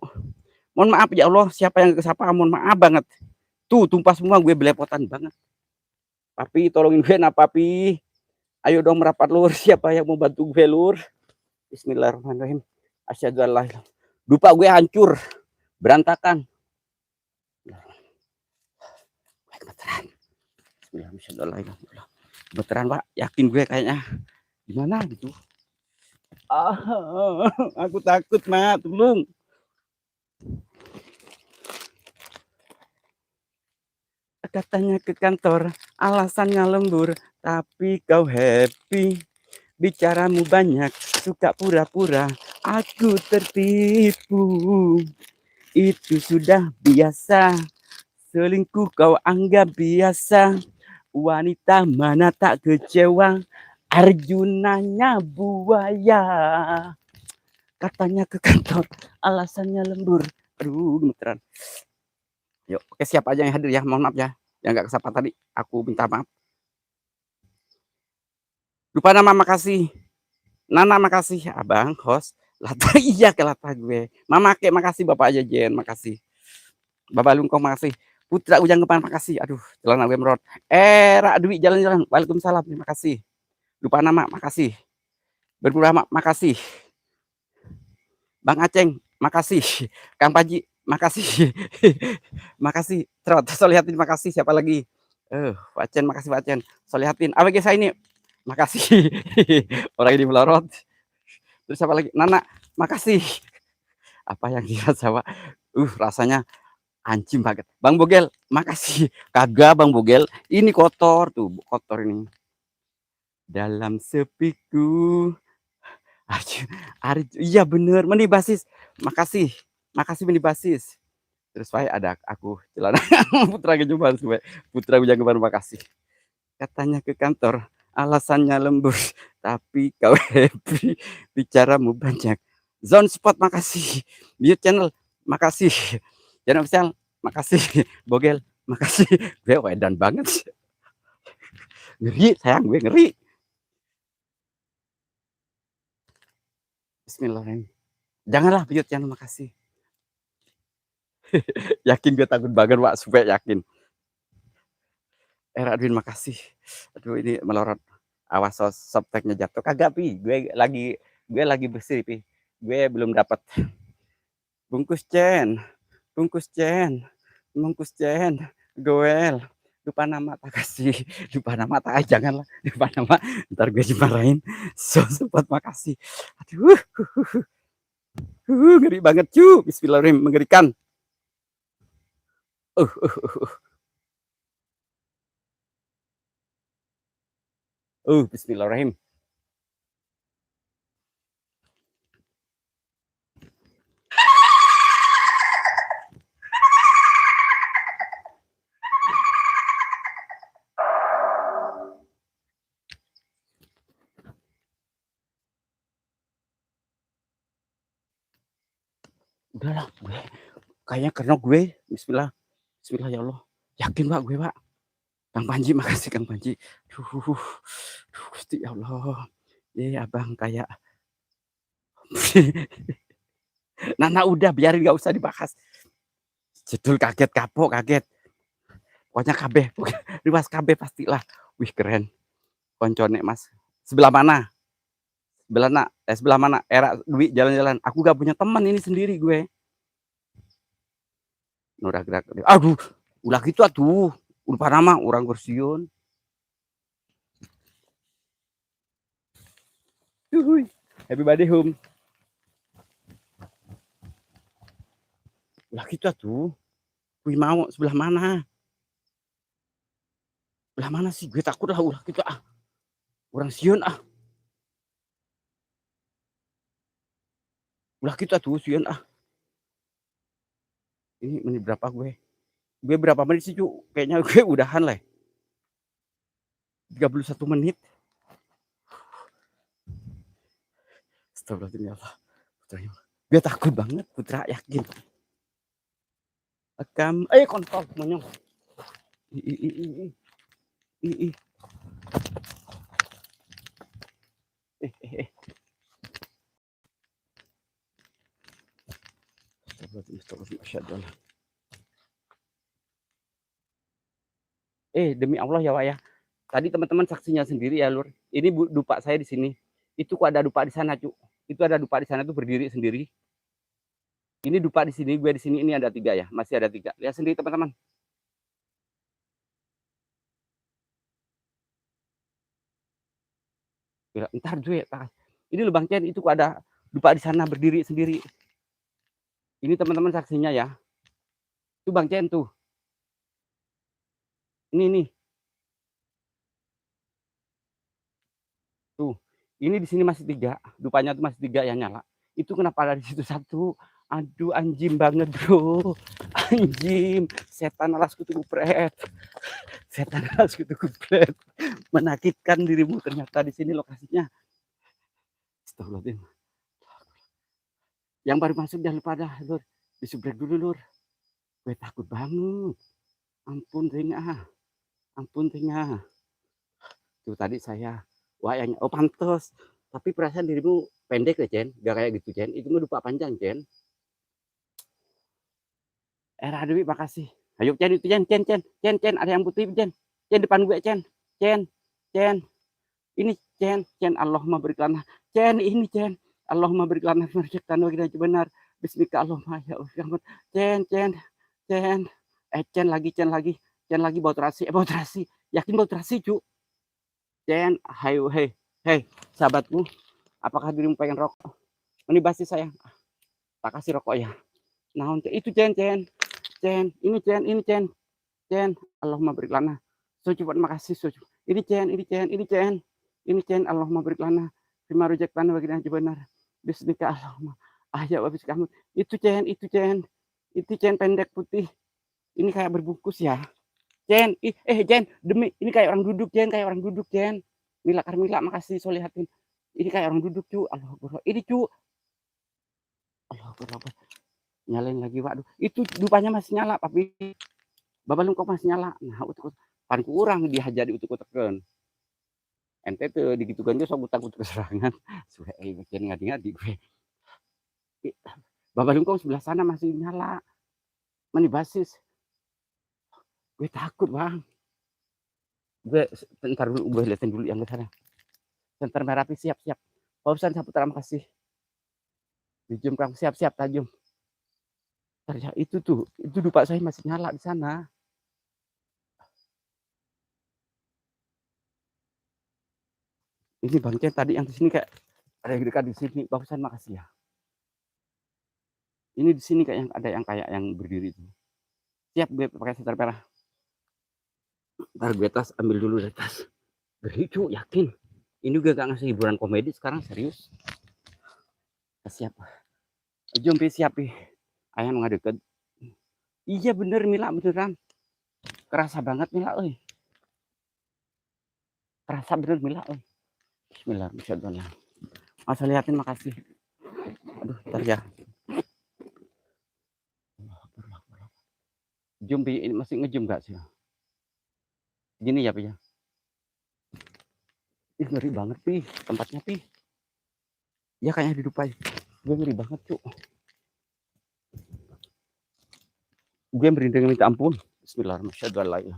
Mohon maaf ya Allah, siapa yang gak sapa, mohon maaf banget. Tuh tumpah semua, gue belepotan banget. Papi tolongin gue nah Papi. Ayo dong merapat lur, siapa yang mau bantu gue lur? Bismillahirrahmanirrahim. Asyhadu an la ilaha illallah. Dupa gue hancur, berantakan. Gemeteran. Bismillahirrahmanirrahim. Gemeteran Pak, yakin gue kayaknya. Gimana gitu? Ah, aku takut, Mak, tolong. Katanya ke kantor, alasannya lembur, tapi kau happy. Bicaramu banyak, suka pura-pura, aku tertipu. Itu sudah biasa, selingkuh kau anggap biasa. Wanita mana tak kecewa, Arjunanya buaya. Katanya ke kantor, alasannya lembur. Aduh, gemeteran. Yuk, oke, siapa aja yang hadir ya, mohon maaf ya. Yang nggak kesapa tadi, aku minta maaf. Lupa nama, makasih. Nana, makasih. Abang, host. Lata, iya ke Lata gue. Mama Kek, makasih. Bapak aja Jen, makasih. Bapak Lungkong, makasih. Putra Ujang Kepan, makasih. Aduh, celana gue merot. Rak Dwi, jalan-jalan. Waalaikumsalam, terima kasih. Lupa nama, makasih. Berpura, makasih. Bang Aceng, makasih. Kang Panji, makasih. Makasih. Trot, Solihatin, makasih. Siapa lagi? Wacen, makasih Wacen. Solihatin. AWG saya ini, makasih. Orang ini melorot. Terus siapa lagi? Nana, makasih. Apa yang dirasa, Pak? Rasanya anjing banget. Bang Bogel, makasih. Kagak Bang Bogel, ini kotor tuh, kotor ini. Dalam sepiku. Iya bener, Meni Basis. Makasih. Makasih Meni Basis. Terus Pak ada aku celana Putra Kejuban, Putra Ujang Keban, makasih. Katanya ke kantor, alasannya lembur, tapi kau happy, bicaramu banyak. Zone Spot, makasih. Mute Channel, makasih. Channel Official, makasih. Bogel, makasih. Gue wedan banget. Ngeri, sayang gue ngeri. Bismillahirrahmanirrahim. Janganlah mute channel, makasih. Yakin gue takut banget, Pak, supaya yakin. Radwin, makasih. Aduh, ini melorot. Awas softteknya jatuh. Kagak, Pi. Gue lagi bersih, Pi. Gue belum dapat. Bungkus Cen. Bungkus Cen. Bungkus Cen. Goel. Lupa nama, tak kasih. Lupa nama, tak, janganlah. Lupa nama, ntar gue dimarahin. So, sempat, makasih. Aduh. Ngeri banget, cu. Bismillahirrahmanirrahim. Mengerikan. Uh, uh, uh, uh. Bismillahirrahmanirrahim. Udahlah, gue kayaknya karena gue. Bismillah. Bismillah, ya Allah. Yakin, Pak, gue, Pak. Kang Panji, makasih Kang Panji. Duh, Gusti ya Allah. Abang kayak Nana, udah biarin, gak usah dibahas. Judul kaget, kapok kaget. Pokoknya kabeh, riwas kabeh pastilah. Wih, keren. Koncone, Mas. Sebelah mana? Sebelah mana? Era Dwi, jalan-jalan. Aku gak punya teman, ini sendiri gue. Udah gerak. Aduh, ulah gitu atuh. Lupa nama, orang kursiun. Everybody home. Ulah gitu atuh. Wih, mau sebelah mana? Sebelah mana sih? Gue takut lah ulah gitu ah. Orang siun ah. Ulah gitu atuh siun ah. Ini menit berapa gue? Gue berapa menit sih, Cuk? Kayaknya gue udahan lah. 31 menit. Astagfirullahaladzim, ya Allah. Putranya. Gue takut banget, Putra, yakin. Akam, kontol monyong. Ih. Astagfirullahaladzim. Demi Allah ya, Wak ya. Tadi teman-teman saksinya sendiri ya, Lur. Ini dupa saya di sini. Itu kok ada dupa di sana, Cuk. Itu ada dupa di sana tuh berdiri sendiri. Ini dupa di sini, gue di sini, ini ada 3 ya. Masih ada 3. Lihat sendiri, teman-teman. Ntar gue, Ini loh Bang Cen, itu kok ada dupa di sana berdiri sendiri. Ini teman-teman saksinya ya. Itu Bang Cen tuh. Ini nih. Tuh. Ini di sini masih 3. Dupanya tuh masih 3 yang nyala. Itu kenapa ada di situ 1? Aduh anjing banget, Bro. Anjing. Setan alas kutu kupret. Setan alas kutu kupret. Menakutkan dirimu ternyata di sini lokasinya. Astagfirullahaladzim. Yang baru masuk jangan lupa dah, Lur. Disubrek dulu, Lur. Gue takut banget. Ampun, Ringa. Ampun, Ringa. Tuh tadi saya, wah yang, oh pantes. Tapi perasaan dirimu pendek ya, Cen. Gak kayak gitu, Cen. Itu mah dupa panjang, Cen. Dewi, makasih. Ayo, Cen, itu, Cen, Cen, Cen. Cen, Cen, ada yang putih, Cen. Cen, depan gue, Cen. Cen, Cen. Ini, Cen, Cen, Allahumma berikanlah. Cen, ini, Cen. Allahumma berikanlah rezeki wa kita benar. Bismillah Allahumma ya Allah. Cen, Cen, Cen. Cen lagi, Cen lagi. Cen lagi bau terasi, bau terasi. Yakin bau terasi, cu. Cen, hai, hei, hei, sahabatku. Apakah dirimu pengen rokok? Ini basi sayang. Tak kasih rokok ya. Nah, itu Cen, Cen. Cen, ini Cen, ini Cen. Cen, Allahumma barik lana. So cepat makasih, so cepat. Ini Cen, ini Cen, ini Cen. Ini Cen, Allahumma barik lana. Terima rejek tanah bagi yang benar. Bismillah Allahumma. Ya habis kamu. Itu Cen, itu Cen. Itu Cen pendek putih. Ini kayak berbungkus ya. Cen, Cen, demi ini kayak orang duduk, Cen, kayak orang duduk, Cen. Mila Karmila, makasih solihatin. Ini kayak orang duduk, cu. Allah Akbar. Ini, cu. Allah Akbar. Nyalain lagi, waduh. Itu dupanya masih nyala, tapi babalung kok masih nyala. Nah, utuk pan kurang dihajar diutuk-utukeun. Ente teu digitukeun ge sok utak-utuk serangan. Suwe bikin ngadi-ngadi gue. Babalung kok sebelah sana masih nyala. Mani basis. Gue takut, Bang. Gue ntar dulu gue liatin dulu yang ke sana. Senter merah siap-siap. Pausan Saputra makasih. Dijum Kang siap-siap tajum. Ya, itu tuh, itu dupa saya masih nyala di sana. Ini Bang Cen tadi yang di sini kayak ada yang dekat di sini. Bagusan makasih ya. Ini di sini kayak yang ada yang kayak yang berdiri itu. Siap gue pakai seter merah. Ntar gue tas ambil dulu dari tas. Bericu yakin. Ini juga gak ngasih hiburan komedi sekarang serius. Siap. Jom siap pi. Ayah nggak deket. Iya bener Mila beneran. Kerasa banget Mila euy. Kerasa bener Mila euy. Bismillah, bismillah. Masa liatin makasih. Aduh, ntar ya. Jom pi, ini masih ngejum gak sih? Gini ya pi ya. Ih ngeri banget pi, tempatnya pi. Ya kayaknya di Dubai. Gue ngeri banget cu. Gue merinding minta ampun. Bismillahirrahmanirrahim.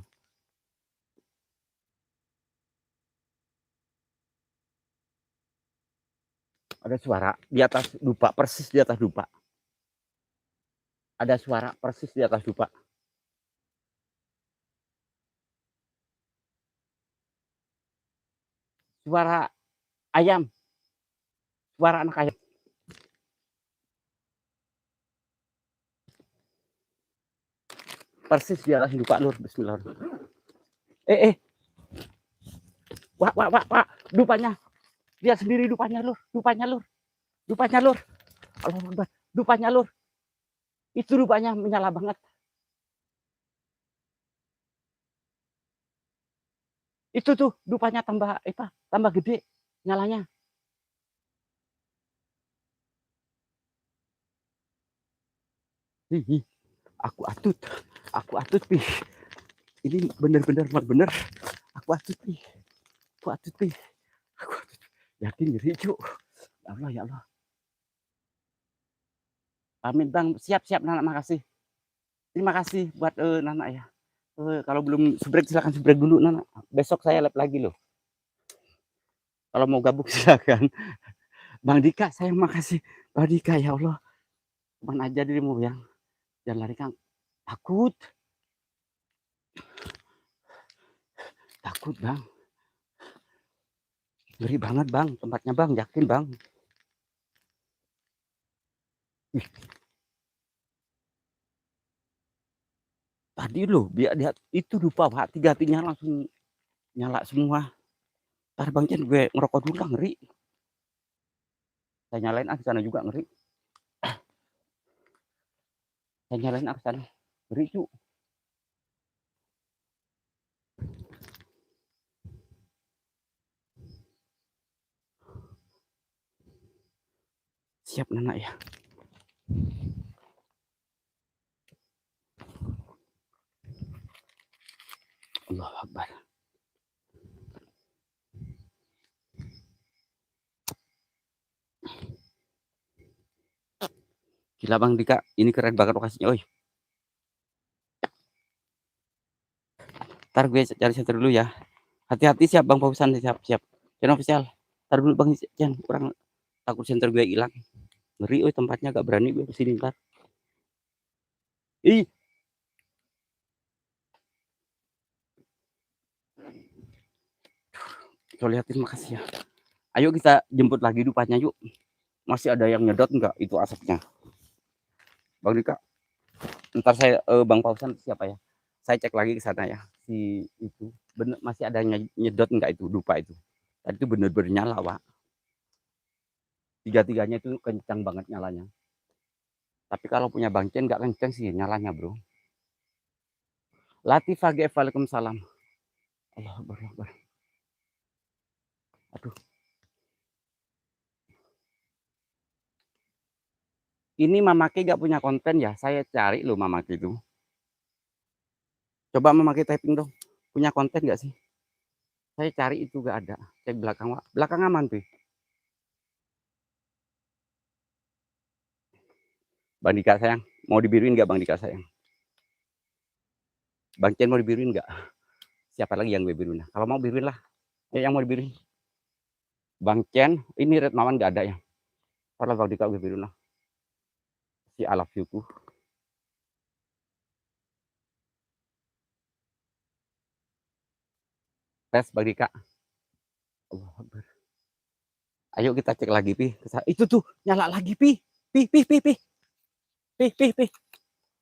Ada suara di atas dupa, persis di atas dupa. Ada suara persis di atas dupa. Suara ayam. Suara anak ayam. Persis di atas dupa Lur. Bismillahirrahmanirrahim. Wah. Dupanya. Lihat sendiri dupanya Lur. Dupanya Lur. Allah Akbar. Dupanya Lur. Itu dupanya menyala banget. Itu tuh dupanya tambah gede nyalanya. Hihi. Aku atut pi. Ini bener-bener aku atut pi. Yakin ngeri cu. Ya Allah. Amin Bang, siap Nana, makasih. Terima kasih buat Nana ya. Kalau belum subrek silakan subrek dulu Nana. Besok saya live lagi loh. Kalau mau gabung silakan. Bang Dika, saya makasih. Bang Dika ya Allah. Cuman aja dirimu yang jangan lari Kang. Takut Bang. Ngeri banget Bang, tempatnya Bang, yakin Bang. Wih, tadi loh dia lihat itu lupa Pak, 3 apinya langsung nyala semua. Entar Bang Jen gue ngerokok dulu lah, ngeri. Saya nyalain ke sana juga ngeri. Saya nyalain ke sana. Ngeri cu. Siap Nana ya. Allahu Akbar. Gila Bang Dika, ini keren banget lokasinya. Oi. Ntar gue cari center dulu ya. Hati-hati siap Bang Pausan, siap. Channel official. Ntar dulu Bang Jen, kurang takut center gue hilang. Ngeri oi tempatnya, gak berani gue kesini ntar. Ih. Kau lihatin, makasih ya. Ayo kita jemput lagi dupanya yuk. Masih ada yang nyedot enggak itu asapnya? Bang Dika. Ntar saya Bang Pausan siapa ya? Saya cek lagi ke sana ya. Si itu bener masih ada nyedot enggak itu dupa itu. Tadi itu bener-bener nyala, Pak. Tiga-tiganya itu kencang banget nyalanya. Tapi kalau punya Bang Cen nggak kencang sih nyalanya, Bro. Latifah GF, waalaikumsalam. Allah Akbar. Aduh. Ini Mamaki gak punya konten ya? Saya cari loh Mamaki itu. Coba Mamaki typing dong. Punya konten gak sih? Saya cari itu gak ada. Cek belakang, Pak. Belakang aman tuh. Bang Dika sayang, mau dibiruin gak Bang Dika sayang? Bang Cen mau dibiruin gak? Siapa lagi yang gue biruin? Kalau mau biruin lah. Ya, yang mau dibiruin. Bang Cen, ini Redmawan gak ada ya? Kalau Bang Dika gue biruin lah. Si I love you ku. Tes Bang Dika. Allah Akbar. Ayo kita cek lagi pi. Itu tuh nyala lagi pi. Pi.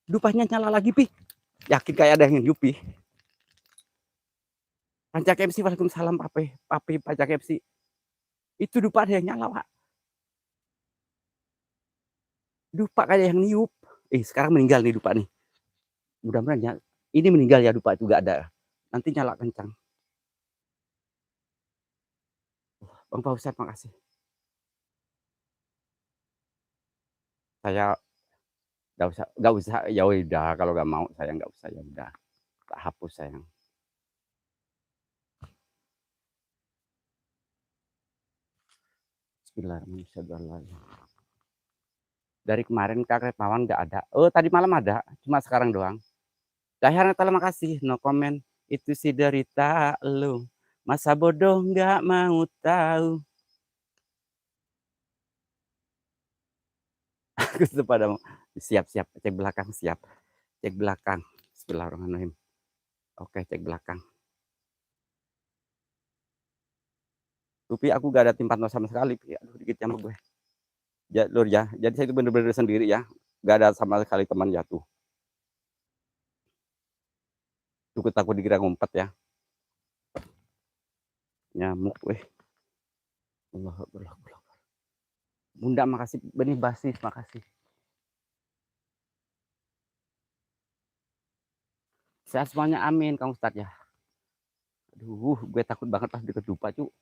Dupanya nyala lagi pi. Yakin kayak ada yang nyupi. Pancak MC, waalaikumsalam pape Pancak MC. Itu dupa ada yang nyala, Pak. Dupa kayak yang niup. Sekarang meninggal nih dupa nih. Mudah-mudahan ya. Ini meninggal ya dupa itu gak ada. Nanti nyala kencang. Bang Fauzan, makasih. Saya gak usah ya udah, kalau gak mau saya gak usah, ya udah tak hapus sayang. Bismillahirrahmanirrahim. Dari kemarin Kak Redmawan gak ada. Tadi malam ada, cuma sekarang doang. Dahar terima kasih, no comment. Itu si derita lu. Masa bodoh gak mau tahu. Aku padamu. Siap. Cek belakang, siap. Cek belakang. Bismillahirrahmanirrahim. Oke, cek belakang. Tapi aku gak ada timpan sama sekali. Aduh, dikit nyamuk gue. Lur ya. Jadi saya itu bener-bener sendiri ya. Gak ada sama sekali teman jatuh. Cukup takut dikira ngumpet ya. Nyamuk weh. Allah. Bunda makasih. Benih basis makasih. Sehat semuanya, amin Kang Ustadz ya. Aduh, gue takut banget pas deket dupa cu.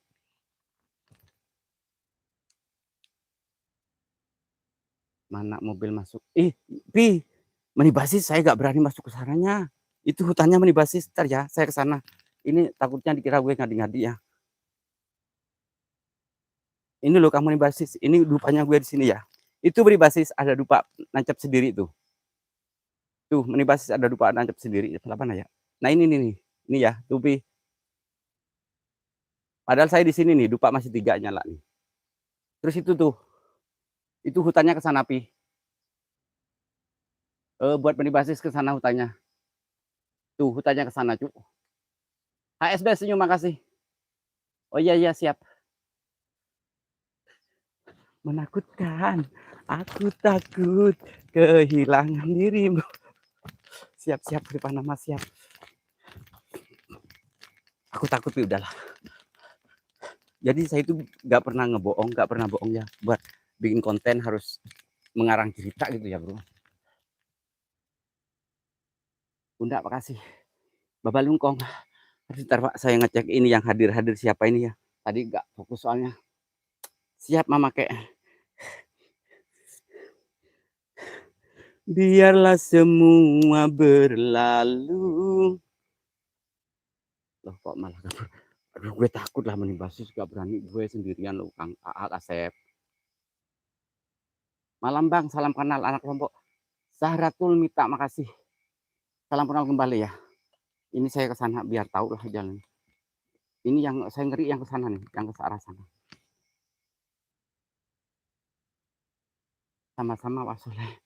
Mana mobil masuk? Pi, Meni basis saya gak berani masuk ke sananya. Itu hutannya Meni basis, ntar ya saya ke sana. Ini takutnya dikira gue ngadi-ngadi ya. Ini loh kamu Meni basis, ini dupanya gue di sini ya. Itu Meni basis ada dupa nancap sendiri tuh. Tuh Meni basis ada dupa nancap sendiri. Apa ya? Nah ini nih, ini ya, tuh Pi. Padahal saya di sini nih, dupa masih 3 nyala nih. Terus itu tuh, itu hutannya ke sana Pi. Buat Meni basis ke sana hutannya. Tuh hutannya ke sana cu. HSB senyum, makasih. Oh iya siap. menakutkan. Aku takut kehilangan dirimu. Siap-siap di Panama, siap. Aku takut ya udahlah. Jadi saya itu nggak pernah ngebohong, nggak pernah bohong ya. Buat bikin konten harus mengarang cerita gitu ya bro. Bunda, makasih. Bapak Lungkong. Sebentar Pak, saya ngecek ini yang hadir-hadir siapa ini ya. Tadi nggak fokus soalnya. Siap Mama kek. Biarlah semua berlalu. Loh kok malah aduh gue takut lah main basis, gak berani gue sendirian loh Kang Aak Asep. Malam Bang, salam kenal anak kelompok. Zahratul Mita, makasih. Salam kenal kembali ya. Ini saya ke sana biar tahu lah jalan. Ini yang saya ngeri yang ke sana nih, yang ke arah sana. Sama-sama Pak Soleh.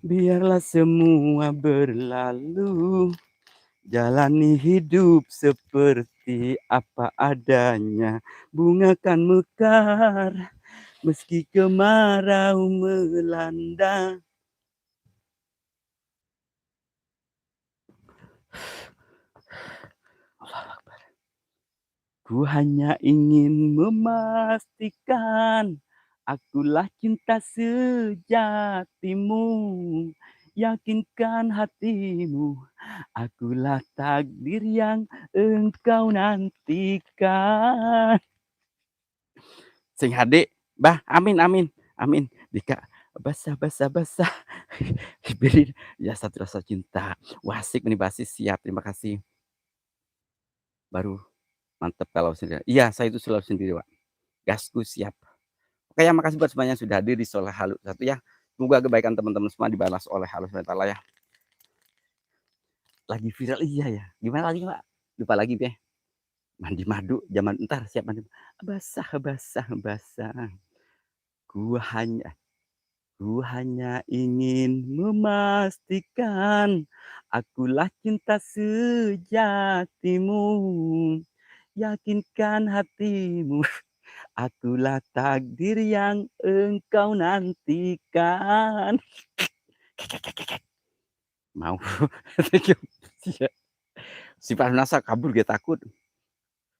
Biarlah semua berlalu. Jalani hidup seperti apa adanya. Bunga kan mekar meski kemarau melanda. Ku hanya ingin memastikan akulah cinta sejatimu. Yakinkan hatimu, akulah takdir yang engkau nantikan. Sing hade, bah, amin, amin, amin. Dika, basah, basah, basah. Beri ya satu rasa cinta. Wah, asik nih basis, siap, terima kasih. Baru mantep kalau sendiri. Iya, saya itu selalu sendiri, Pak. Gasku siap. Oke ya, makasih buat semuanya yang sudah hadir di Soleh Halu satu ya. Semoga kebaikan teman-teman semua dibalas oleh Allah SWT ya. Lagi viral iya ya. Gimana lagi, Pak? Lupa lagi deh. Mandi madu, zaman entar siap mandi. Basah, basah, basah. Ku hanya Ku hanya ingin memastikan akulah cinta sejatimu. Yakinkan hatimu, akulah takdir yang engkau nantikan. Mau. Si Farnasa kabur dia takut.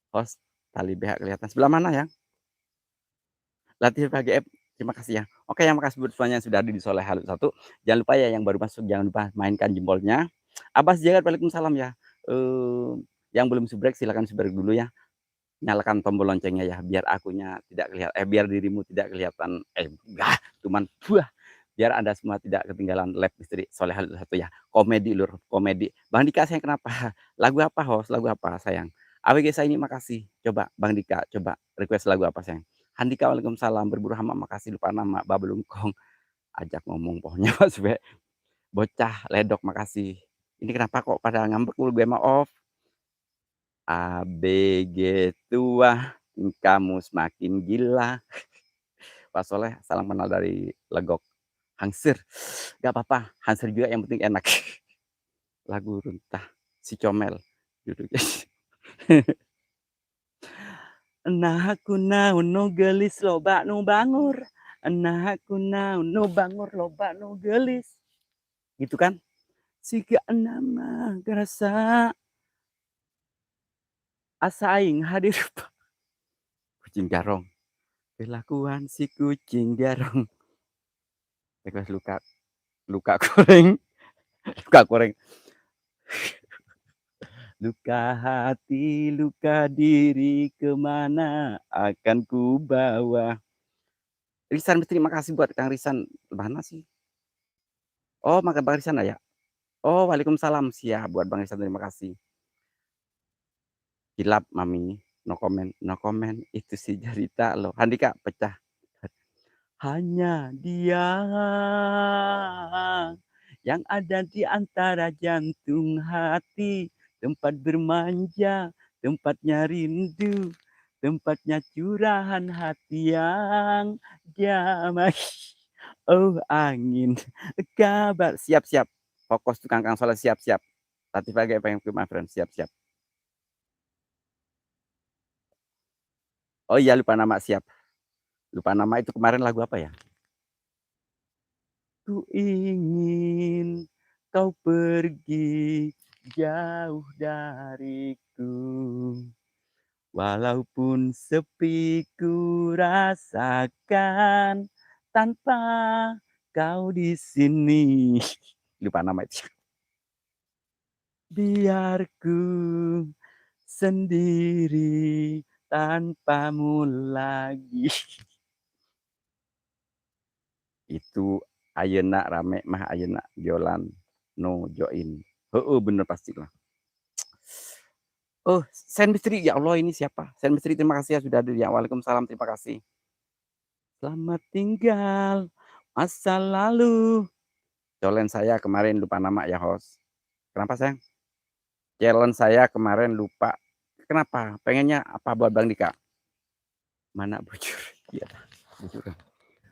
Host tali BH kelihatan. Sebelah mana ya? Latih PGF. Terima kasih ya. Oke, yang makasih buat semuanya yang sudah hadir di Soleh Halu satu. Jangan lupa ya yang baru masuk jangan lupa mainkan jempolnya. Abbas Jagat, waalaikumsalam ya. Yang belum subrek silakan subrek dulu ya. Nyalakan tombol loncengnya ya biar akunya tidak kelihatan biar dirimu tidak kelihatan enggak cuman buah biar Anda semua tidak ketinggalan live istri Soleh Halu satu ya. Komedi lur, komedi. Bang Dika sayang kenapa? Lagu apa host? Lagu apa sayang? AWG saya ini makasih. Coba Bang Dika coba request lagu apa sayang? Handika waalaikumsalam, berburu hama makasih lupa nama, Babelungkong ajak ngomong pohonnya Mas Be. Bocah ledok makasih. Ini kenapa kok pada ngambek mulu gue mah off. ABG tua, kamu semakin gila. Pak Soleh, salam kenal dari Legok. Hangsir, gak apa-apa, hangsir juga yang penting enak. Lagu runtah, si comel duduknya. Nah aku naon no gelis loba nu bangur. Nah aku naon no bangur loba nu gelis. Gitu kan? Siga nama gerasa asa aing hadir kucing garong. Kelakuan si kucing garong. Tegas luka luka goreng, luka goreng. Luka hati, luka diri, kemana akan ku bawa. Risan, terima kasih buat Kang Risan. Mana sih? Oh, maka Bang Risan ya? Oh, waalaikumsalam. Siap buat Bang Risan, terima kasih. Hilap Mami, no comment, no comment. Itu si cerita loh. Handika pecah. Hanya dia yang ada di antara jantung hati, tempat bermanja, tempatnya rindu, tempatnya curahan hati yang damai. Oh angin, kabar siap-siap. Fokus tukang Kang Soleh siap-siap. Latif lagi apa yang my friend siap-siap. Oh iya lupa nama siap. Lupa nama itu kemarin lagu apa ya? Ku ingin kau pergi jauh dariku, walaupun sepi ku rasakan tanpa kau di sini. Lupa nama itu. Biar ku sendiri tanpamu lagi. Itu ayeuna rame mah ayeuna Jolan no join. Heeh, bener pastilah. Oh, Sen Misteri, ya Allah ini siapa? Sen Misteri terima kasih ya sudah hadir ya. Waalaikumsalam, terima kasih. Selamat tinggal masa lalu. Challenge saya kemarin lupa nama ya host. Kenapa sayang? Challenge saya kemarin lupa. Kenapa? Pengennya apa buat Bang Dika? Mana bujur? Iya, bujur.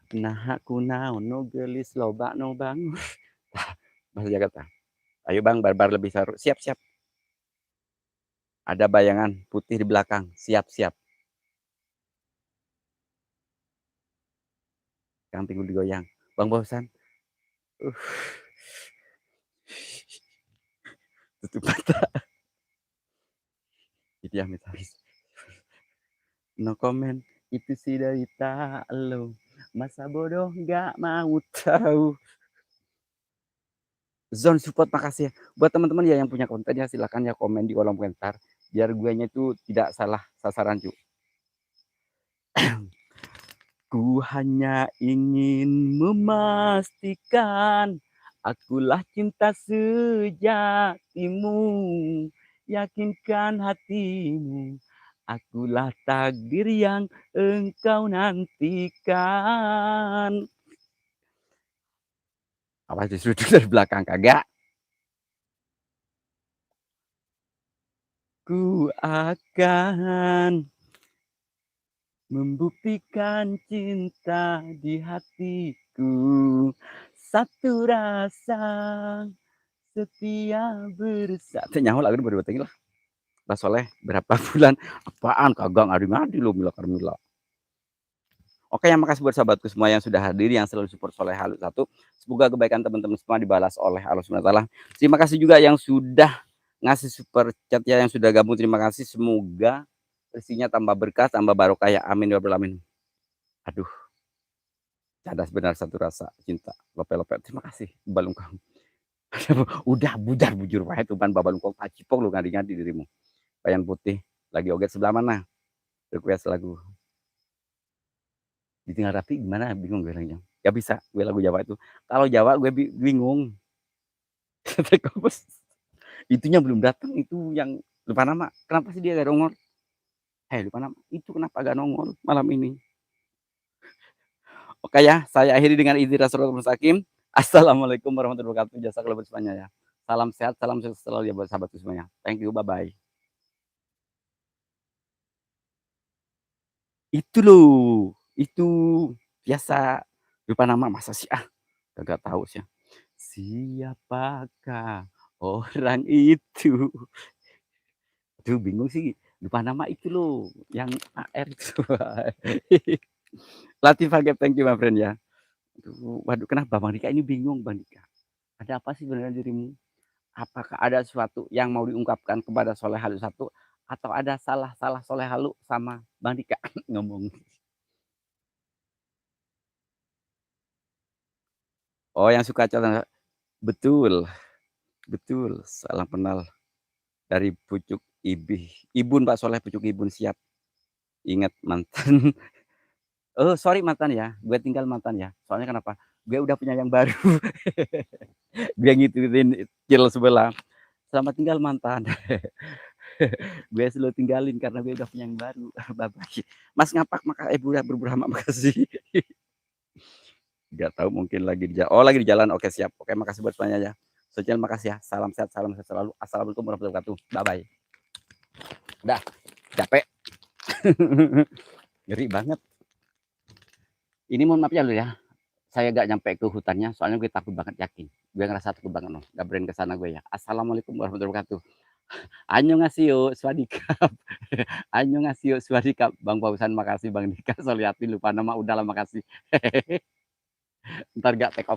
Nah aku naon no gelis loba no bang. Bahasa Jakarta. Ayo Bang, barbar lebih seru. Siap-siap. Ada bayangan putih di belakang. Siap-siap. Kang pinggul digoyang. Bang bosan. Uh. Tutup mata. Itu yang habis. No comment. Itu sih dari tak lo. Masa bodoh nggak mau tahu. Zone support makasih ya. Buat teman-teman ya yang punya konten ya silahkan ya komen di kolom komentar. Biar guanya itu tidak salah sasaran cu. Ku hanya ingin memastikan akulah cinta sejatimu. Yakinkan hatimu, akulah takdir yang engkau nantikan. Apa disuruh dari belakang kagak? Ku akan membuktikan cinta di hatiku. Satu rasa setia bersama. Nyaho lagu baru tinggi lah. Bah Soleh berapa bulan? Apaan kagak ngadi-ngadi lo Mila Karmila. Oke, yang makasih buat sahabatku semua yang sudah hadir, yang selalu support Soleh Halu satu. Semoga kebaikan teman-teman semua dibalas oleh Allah Subhanahu wa taala. Terima kasih juga yang sudah ngasih super chat ya, yang sudah gabung. Terima kasih. Semoga rezekinya tambah berkah, tambah barokah ya. Amin ya rabbal alamin. Aduh, cadas benar satu rasa cinta. Lope-lope. Terima kasih Balungkong. Udah bujur bujur wae tuh Balungkong pacipok lu ngadi-ngadi dirimu. Bayan putih lagi oget sebelah mana? Request lagu. Ditinggal rapi gimana? Bingung gue lagi. Gak bisa gue lagu Jawa itu. Kalau Jawa gue bingung. Itunya belum datang itu yang lupa nama. Kenapa sih dia gak nongol? Hei lupa nama. Itu kenapa gak nongol malam ini? Oke ya, saya akhiri dengan izin Rasulullah Mustaqim. Assalamualaikum warahmatullahi wabarakatuh. Jasa kalau semuanya ya. Salam sehat, salam sukses selalu ya buat sahabatku semuanya. Thank you, bye bye. Itu loh, itu biasa lupa nama masa sih ah, gak tahu sih. Siapakah orang itu? Aduh bingung sih, lupa nama itu loh, yang AR itu. Latifah Gap, thank you my friend ya. Aduh, waduh kenapa Bang Dika ini bingung Bang Dika? Ada apa sih sebenarnya dirimu? Apakah ada sesuatu yang mau diungkapkan kepada Soleh Halu satu atau ada salah-salah Soleh Halu sama Bang Dika ngomong? Oh yang suka catatan, betul, betul, salam kenal dari pucuk ibun Pak Soleh, pucuk ibun siap. Ingat mantan. Oh sorry mantan ya, gue tinggal mantan ya. Soalnya kenapa? Gue udah punya yang baru. Gue ngikutin kill sebelah. Selamat tinggal mantan. Gue selalu tinggalin karena gue udah punya yang baru. Bye bye. Mas ngapak maka udah berburama makasih. Gak tahu mungkin lagi di jalan. Oh lagi di jalan. Oke siap. Oke makasih buat semuanya ya. Sosial makasih ya. Salam sehat, salam sehat selalu. Assalamualaikum warahmatullahi wabarakatuh. Bye bye. Udah capek. Ngeri banget. Ini mohon maaf ya lu ya. Saya gak nyampe ke hutannya soalnya gue takut banget yakin. Gue ngerasa takut banget loh. Gak berani ke sana gue ya. Assalamualaikum warahmatullahi wabarakatuh. Annyeonghaseyo, swadikap. Annyeonghaseyo, swadikap. Bang Pausan makasih, Bang Dika, Soliatin lupa nama, udahlah makasih. Ntar gak take off.